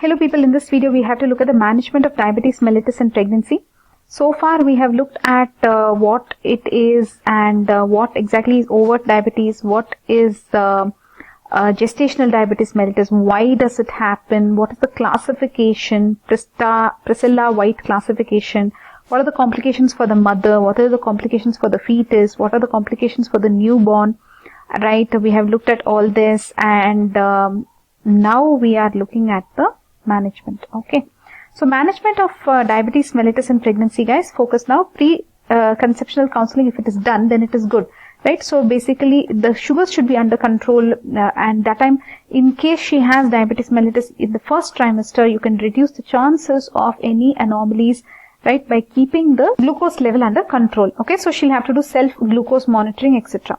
Hello people, in this video we have to look at the management of diabetes mellitus in pregnancy. So far we have looked at what it is and what exactly is overt diabetes, what is gestational diabetes mellitus, why does it happen, what is the classification, Priscilla-White classification, what are the complications for the mother, what are the complications for the fetus, what are the complications for the newborn, right? We have looked at all this and now we are looking at the management. Okay, so management of diabetes mellitus in pregnancy, guys, focus now. Pre-conceptional counseling, if it is done, then it is good, right? So basically the sugars should be under control, and that time, in case she has diabetes mellitus in the first trimester, you can reduce the chances of any anomalies, right, by keeping the glucose level under control. Okay, so she'll have to do self glucose monitoring, etc.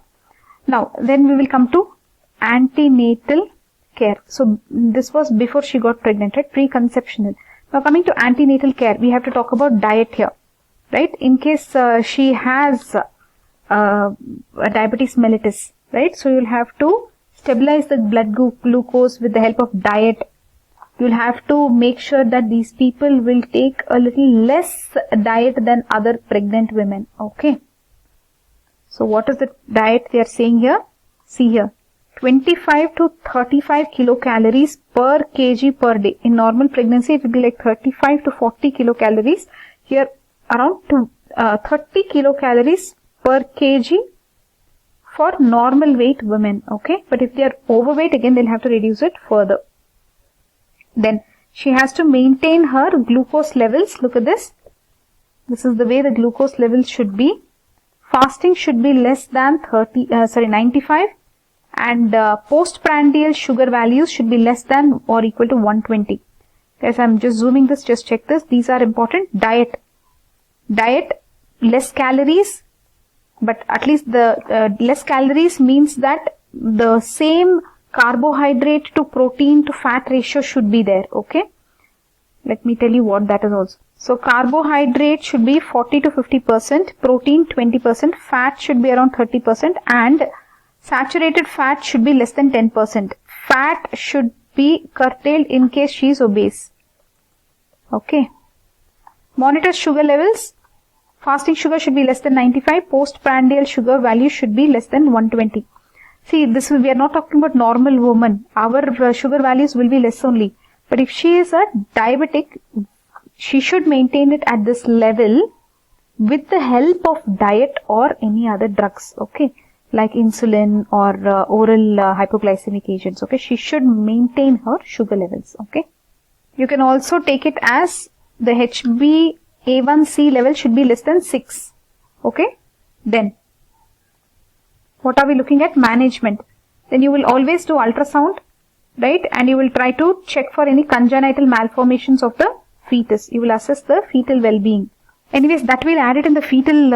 Now then we will come to antenatal care. So this was before she got pregnant, right? Pre-conceptional. Now coming to antenatal care, we have to talk about diet here, right? In case she has diabetes mellitus, right? So you'll have to stabilize the blood glucose with the help of diet. You'll have to make sure that these people will take a little less diet than other pregnant women. Okay. So what is the diet they are saying here? See here. 25 to 35 kilocalories per kg per day. In normal pregnancy, it will be like 35 to 40 kilocalories. Here, around 30 kilocalories per kg for normal weight women. Okay, but if they are overweight, again they'll have to reduce it further. Then she has to maintain her glucose levels. Look at this. This is the way the glucose levels should be. Fasting should be less than 95. And postprandial sugar values should be less than or equal to 120. Guys, I'm just zooming this, just check this. These are important. Diet, less calories, but at least the less calories means that the same carbohydrate to protein to fat ratio should be there. Okay, let me tell you what that is also. So carbohydrate should be 40 to 50%, protein 20%, fat should be around 30%, and saturated fat should be less than 10%. Fat should be curtailed in case she is obese. Okay. Monitor sugar levels. Fasting sugar should be less than 95. Postprandial sugar value should be less than 120. See, we are not talking about normal woman. Our sugar values will be less only. But if she is a diabetic, she should maintain it at this level with the help of diet or any other drugs. Okay, like insulin or oral hypoglycemic agents. Okay, she should maintain her sugar levels. Okay, you can also take it as the HbA1c level should be less than 6. Okay, then what are we looking at? Management. Then you will always do ultrasound, right? And you will try to check for any congenital malformations of the fetus. You will assess the fetal well-being. Anyways, that we'll add it in the fetal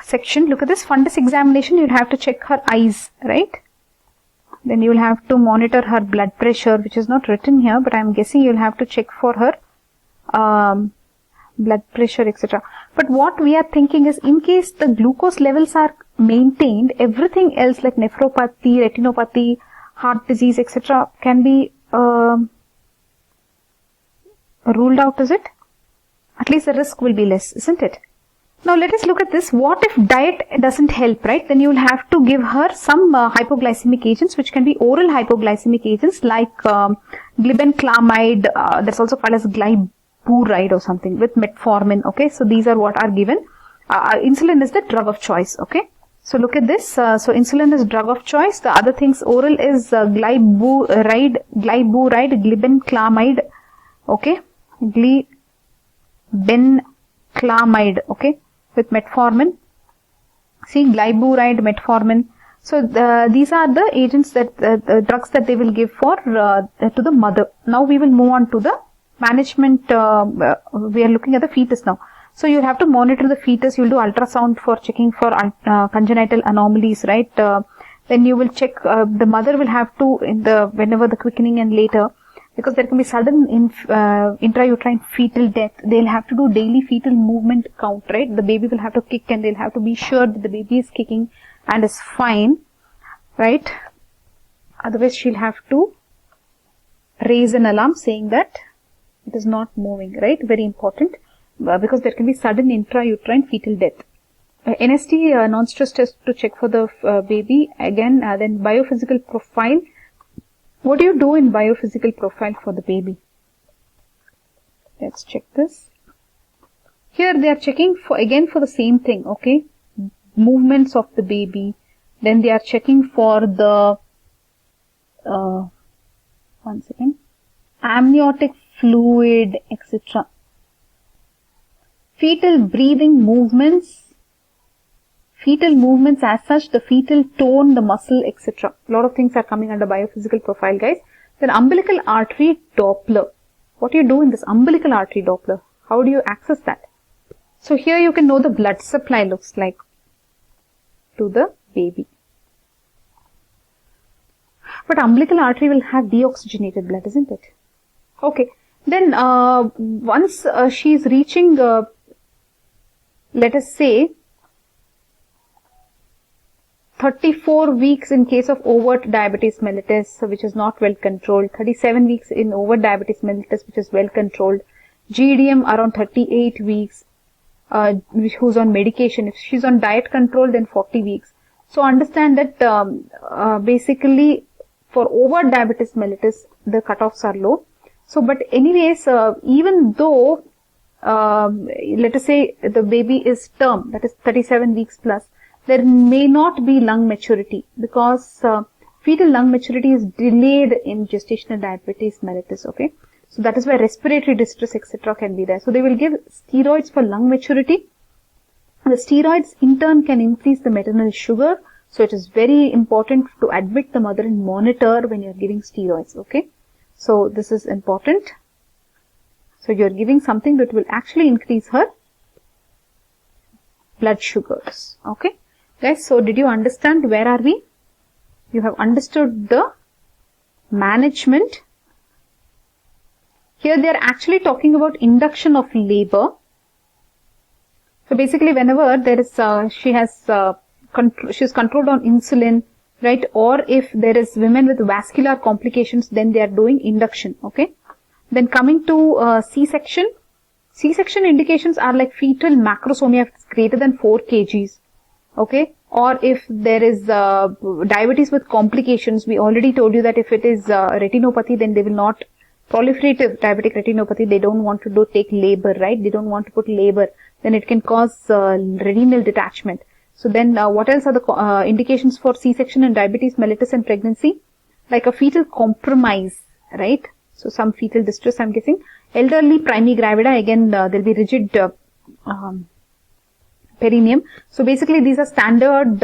section. Look at this fundus examination. You'll have to check her eyes, right? Then you'll have to monitor her blood pressure, which is not written here, but I'm guessing you'll have to check for her blood pressure, etc. But what we are thinking is, in case the glucose levels are maintained, everything else like nephropathy, retinopathy, heart disease, etc. can be ruled out, is it? At least the risk will be less, isn't it? Now let us look at this. What if diet doesn't help, right? Then you will have to give her some hypoglycemic agents, which can be oral hypoglycemic agents like glibenclamide, that's also called as glyburide or something, with metformin. Okay, so these are what are given. Insulin is the drug of choice. Okay, so look at this. So insulin is drug of choice. The other things oral is glyburide, glibenclamide. Okay, glibenclamide, okay, with metformin. See, glyburide, metformin. So these are the agents that the drugs that they will give for to the mother. Now we will move on to the management. We are looking at the fetus now. So you have to monitor the fetus. You will do ultrasound for checking for congenital anomalies, right? Then you will check. The mother will have to whenever the quickening and later, because there can be sudden intrauterine fetal death. They'll have to do daily fetal movement count, right? The baby will have to kick and they'll have to be sure that the baby is kicking and is fine, right? Otherwise she'll have to raise an alarm saying that It is not moving, right? Very important, because there can be sudden intrauterine fetal death. NST, non-stress test to check for the baby. Again, then biophysical profile. What do you do in biophysical profile for the baby? Let's check this. Here they are checking for, again, for the same thing, okay? Movements of the baby. Then they are checking for the, one second, amniotic fluid, etc. Fetal breathing movements. Fetal movements as such, the fetal tone, the muscle, etc. A lot of things are coming under biophysical profile, guys. Then umbilical artery Doppler. What do you do in this umbilical artery Doppler? How do you access that? So here you can know the blood supply looks like to the baby. But umbilical artery will have deoxygenated blood, isn't it? Okay. Then once she is reaching, let us say, 34 weeks in case of overt diabetes mellitus, which is not well controlled. 37 weeks in overt diabetes mellitus, which is well controlled. GDM around 38 weeks, who's on medication. If she's on diet control, then 40 weeks. So understand that basically for overt diabetes mellitus, the cutoffs are low. So, but anyways, even though, let us say the baby is term, that is 37 weeks plus, there may not be lung maturity, because fetal lung maturity is delayed in gestational diabetes mellitus, okay. So that is why respiratory distress, etc. can be there. So they will give steroids for lung maturity. The steroids in turn can increase the maternal sugar. So it is very important to admit the mother and monitor when you are giving steroids, okay. So this is important. So you are giving something that will actually increase her blood sugars, okay. Guys, so did you understand where are we? You have understood the management. Here they are actually talking about induction of labor. So basically whenever there is, she is controlled on insulin, right? Or if there is women with vascular complications, then they are doing induction, okay? Then coming to C-section. C-section indications are like fetal macrosomia if it's greater than 4 kgs. Okay, or if there is diabetes with complications, we already told you that if it is retinopathy, then they will not, proliferative diabetic retinopathy, they don't want to take labor, right? They don't want to put labor, then it can cause renal detachment. So then what else are the indications for C-section and diabetes mellitus and pregnancy? Like a fetal compromise, right? So some fetal distress, I'm guessing. Elderly primigravida, again there will be rigid perineum. So basically these are standard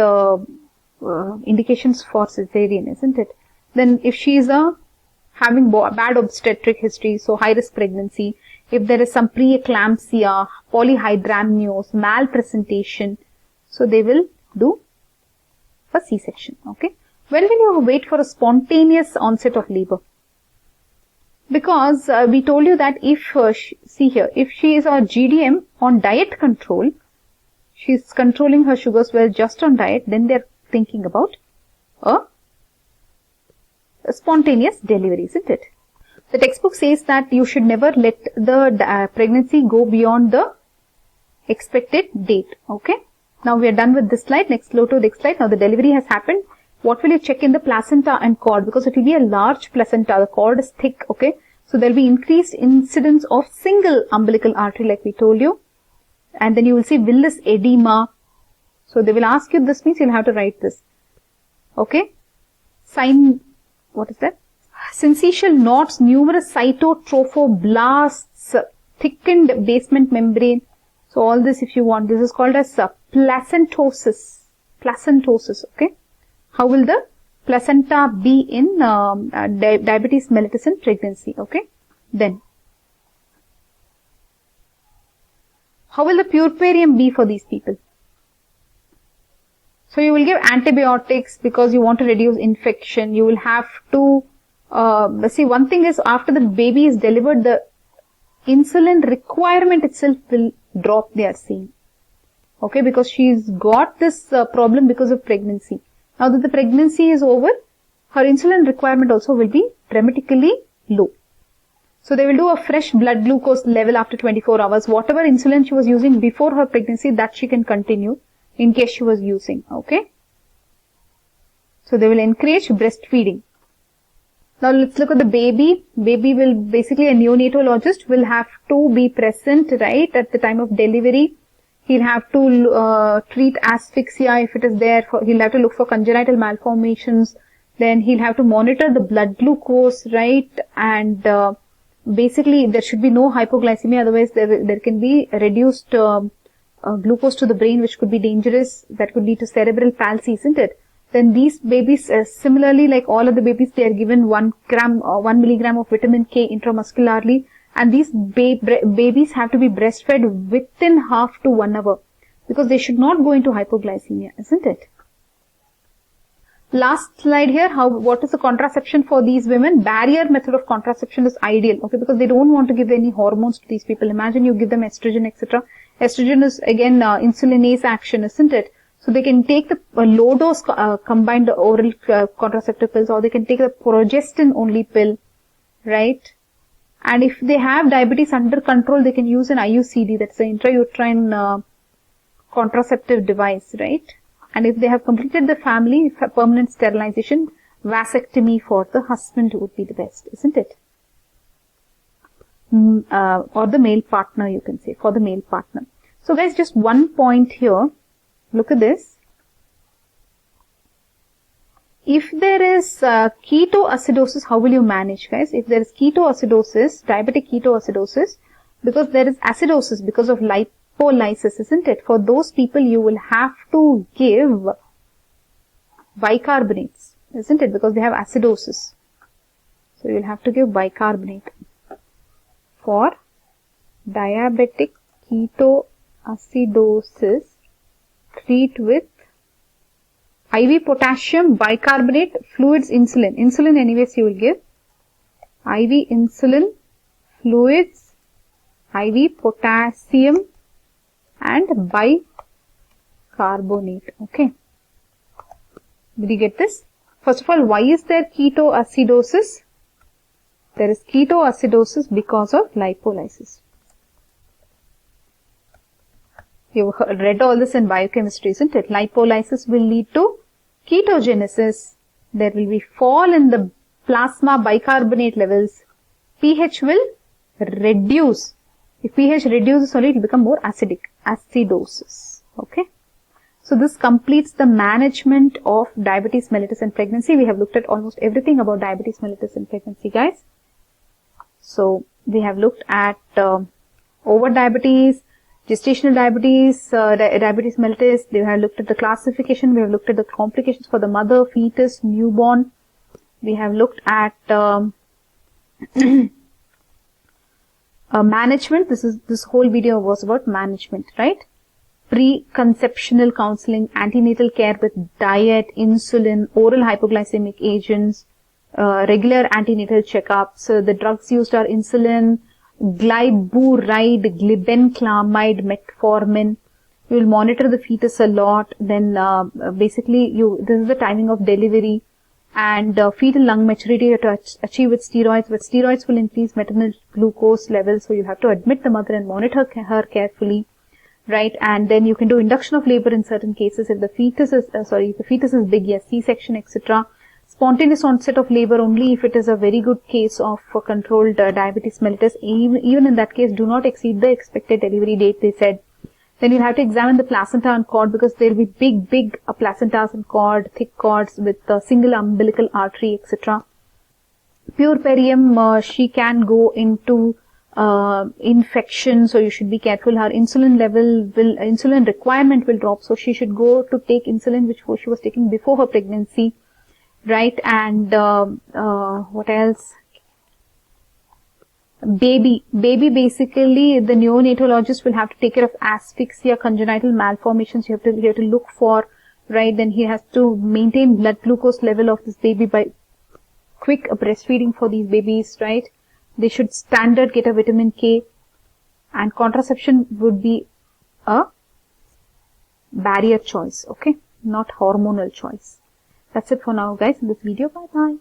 indications for cesarean, isn't it? Then if she is having bad obstetric history, so high risk pregnancy, if there is some preeclampsia, polyhydramnios, malpresentation, so they will do for C-section, okay. When will you wait for a spontaneous onset of labor? Because we told you that if, see here, if she is on GDM on diet control, she is controlling her sugars well just on diet, then they are thinking about a spontaneous delivery, isn't it? The textbook says that you should never let the pregnancy go beyond the expected date, okay. Now we are done with this slide. Next, go to the next slide. Now the delivery has happened. What will you check in the placenta and cord? Because it will be a large placenta. The cord is thick, okay. So there will be increased incidence of single umbilical artery like we told you. And then you will see villus edema. So they will ask you, this means you'll have to write this. Okay. What is that? Syncytial knots, numerous cytotrophoblasts, thickened basement membrane. So all this if you want, this is called as placentosis. Placentosis, okay. How will the placenta be in diabetes mellitus and pregnancy, okay. Then, how will the puerperium be for these people? So you will give antibiotics because you want to reduce infection. You will have to, see, one thing is after the baby is delivered, the insulin requirement itself will drop, they are saying. Okay, because she's got this problem because of pregnancy. Now that the pregnancy is over, her insulin requirement also will be dramatically low. So they will do a fresh blood glucose level after 24 hours. Whatever insulin she was using before her pregnancy, that she can continue in case she was using. Okay. So they will encourage breastfeeding. Now let's look at the baby. Baby will basically, a neonatologist will have to be present right at the time of delivery. He'll have to treat asphyxia if it is there. He'll have to look for congenital malformations. Then he'll have to monitor the blood glucose, right? And basically there should be no hypoglycemia, otherwise there can be reduced glucose to the brain, which could be dangerous. That could lead to cerebral palsy, isn't it? Then these babies, similarly like all other babies, they are given 1 milligram of vitamin K intramuscularly, and these babies have to be breastfed within half to 1 hour, because they should not go into hypoglycemia, isn't it? Last slide here, what is the contraception for these women? Barrier method of contraception is ideal, okay, because they don't want to give any hormones to these people. Imagine you give them estrogen, etc. Estrogen is again insulinase action, isn't it? So they can take the low dose combined oral contraceptive pills, or they can take the progestin only pill, right? And if they have diabetes under control, they can use an IUCD, that's an intrauterine contraceptive device, right? And if they have completed the family permanent sterilization, vasectomy for the husband would be the best, isn't it? Or the male partner, you can say, for the male partner. So guys, just one point here. Look at this. If there is ketoacidosis, how will you manage, guys? If there is ketoacidosis, diabetic ketoacidosis, because there is acidosis because of lipolysis, isn't it? For those people, you will have to give bicarbonates, isn't it? Because they have acidosis. So you will have to give bicarbonate. For diabetic ketoacidosis, treat with IV potassium, bicarbonate, fluids, insulin. Insulin anyways you will give. IV insulin, fluids, IV potassium and bicarbonate. Okay. Did you get this? First of all, why is there ketoacidosis? There is ketoacidosis because of lipolysis. You've read all this in biochemistry, isn't it? Lipolysis will lead to ketogenesis. There will be fall in the plasma bicarbonate levels. pH will reduce. If pH reduces only, it will become more acidic. Acidosis. Okay. So this completes the management of diabetes mellitus in pregnancy. We have looked at almost everything about diabetes mellitus in pregnancy, guys. So we have looked at over diabetes, gestational diabetes, diabetes mellitus. We have looked at the classification. We have looked at the complications for the mother, fetus, newborn. We have looked at management. This whole video was about management, right? Preconceptional counseling, antenatal care with diet, insulin, oral hypoglycemic agents, regular antenatal checkups. The drugs used are insulin, glyburide, glibenclamide, metformin. You will monitor the fetus a lot. Then basically this is the timing of delivery, and fetal lung maturity you have to achieve with steroids. But steroids will increase maternal glucose levels, so you have to admit the mother and monitor her carefully, right? And then you can do induction of labor in certain cases if the fetus is if the fetus is big, yes, C-section, etc. Spontaneous onset of labor only if it is a very good case of controlled diabetes mellitus. Even in that case, do not exceed the expected delivery date, they said. Then you'll have to examine the placenta and cord, because there will be big placentas and cord, thick cords with single umbilical artery, etc. Puerperium, she can go into infection, so you should be careful. Her insulin requirement will drop, so she should go to take insulin which she was taking before her pregnancy. Right, and what else? Baby basically, the neonatologist will have to take care of asphyxia, congenital malformations. You have to look for, right? Then he has to maintain blood glucose level of this baby by quick breastfeeding for these babies, right? They should standard get a vitamin K, and contraception would be a barrier choice, okay? Not hormonal choice. That's it for now, guys, in this video. Bye bye.